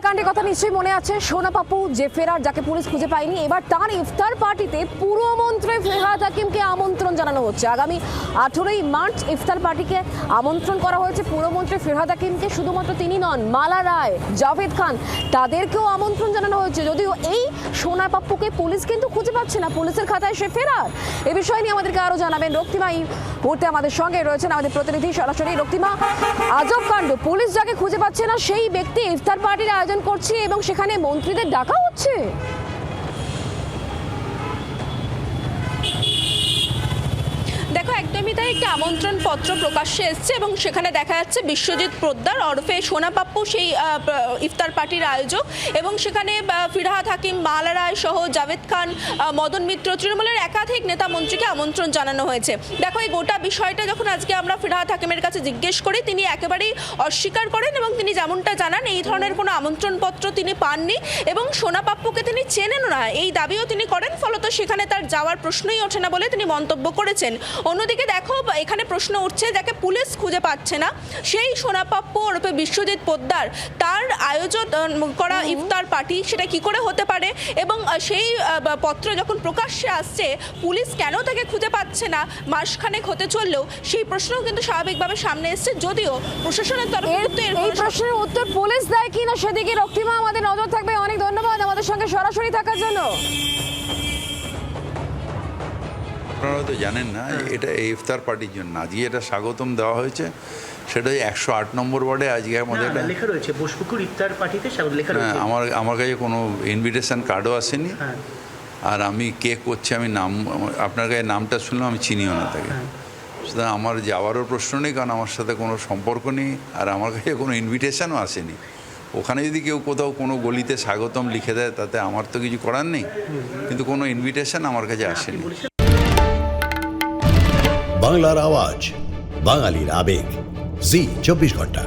কাণ্ডের কথা নিশ্চয়ই মনে আছে। সোনা পাপ্পু যে ফেরার, যাকে পুলিশ খুঁজে পায়নি, এবার তার ইফতার পার্টিতে পুরমন্ত্রী ফিরহাদ হাকিমকে আমন্ত্রণ জানানো হচ্ছে। আগামী 18ই মার্চ ইফতার পার্টিকে আমন্ত্রণ করা হয়েছে পুরমন্ত্রী ফিরহাদ হাকিমকে। শুধুমাত্র তিনি নন, মালা রায়, জাভেদ খান, তাদেরকেও আমন্ত্রণ জানানো হয়েছে। যদিও এই সোনা পাপ্পুকে পুলিশ কিন্তু খুঁজে পাচ্ছে না, পুলিশের খাতায় সে ফেরার। এ বিষয় নিয়ে আমাদেরকে আরো জানাবেন রক্তিমা। এই মুহূর্তে আমাদের সঙ্গে রয়েছেন আমাদের প্রতিনিধি সরাসরি। রক্তিমা, আজব কাণ্ড, পুলিশ যাকে খুঁজে পাচ্ছে না সেই ব্যক্তি ইফতার পার্টির আয়োজন করছে এবং সেখানে মন্ত্রীদের ডাকা হচ্ছে। দেখো, একদমই তাই। একটি আমন্ত্রণ পত্র প্রকাশ্যে এসছে এবং সেখানে দেখা যাচ্ছে বিশ্বজিৎ পোদ্দার ওরফে সোনা পাপ্পু সেই ইফতার পার্টির আয়োজক, এবং সেখানে ফিরহাদ হাকিম, মালা রায় সহ জাভেদ খান, মদন মিত্র, তৃণমূলের একাধিক নেতা মন্ত্রীকে আমন্ত্রণ জানানো হয়েছে। দেখো, এই গোটা বিষয়টা যখন আজকে আমরা ফিরহাদ হাকিমের কাছে জিজ্ঞেস করি, তিনি একেবারেই অস্বীকার করেন এবং তিনি যেমনটা জানান এই ধরনের কোনো আমন্ত্রণপত্র তিনি পাননি এবং সোনা পাপ্পুকে তিনি চেনেন না, এই দাবিও তিনি করেন। ফলত সেখানে তার যাওয়ার প্রশ্নই ওঠে না বলে তিনি মন্তব্য করেছেন। অন্যদিকে দেখো, এখানে প্রশ্ন উঠছে, যাকে পুলিশ খুঁজে পাচ্ছে না সেই সোনা পাপ্পু ওরফে বিশ্বজিৎ পোদ্দার, তার আয়োজন করা ইফতার পার্টি সেটা কি করে হতে পারে, এবং সেই পত্র যখন প্রকাশ্যে আসছে পুলিশ কেন তাকে খুঁজে পাচ্ছে না, মাসখানেক হতে চললেও সেই প্রশ্নও কিন্তু স্বাভাবিকভাবে সামনে এসছে। যদিও প্রশাসনের তরফে এই প্রশ্নের উত্তর পুলিশ দেয় কিনা সেদিকে রক্তিমা আমাদের নজর থাকবে। অনেক ধন্যবাদ আমাদের সঙ্গে সরাসরি থাকার জন্য। আপনারা তো জানেন না, এটা ইফতার পার্টির জন্য আজকে এটা স্বাগতম দেওয়া হয়েছে। সেটা 108 নম্বর ওয়ার্ডে আজকে আমাদের লেখা রয়েছে বসপুকুর ইফতার পার্টিতে লেখা রয়েছে। আমার কাছে কোনো ইনভিটেশন কার্ডও আসেনি। আর আমি কে করছে আমি নাম, আপনার কাছে নামটা শুনলাম, আমি চিনিও না তাকে। সুতরাং আমার যাওয়ারও প্রশ্ন নেই, কারণ আমার সাথে কোনো সম্পর্ক নেই, আর আমার কাছে কোনো ইনভিটেশনও আসেনি। ওখানে যদি কেউ কোথাও কোনো গলিতে স্বাগতম লিখে দেয় তাতে আমার তো কিছু করার নেই, কিন্তু কোনো ইনভিটেশন আমার কাছে আসেনি। বাংলার আওয়াজ, বাঙালির আবেগ, জি 24 ঘন্টা।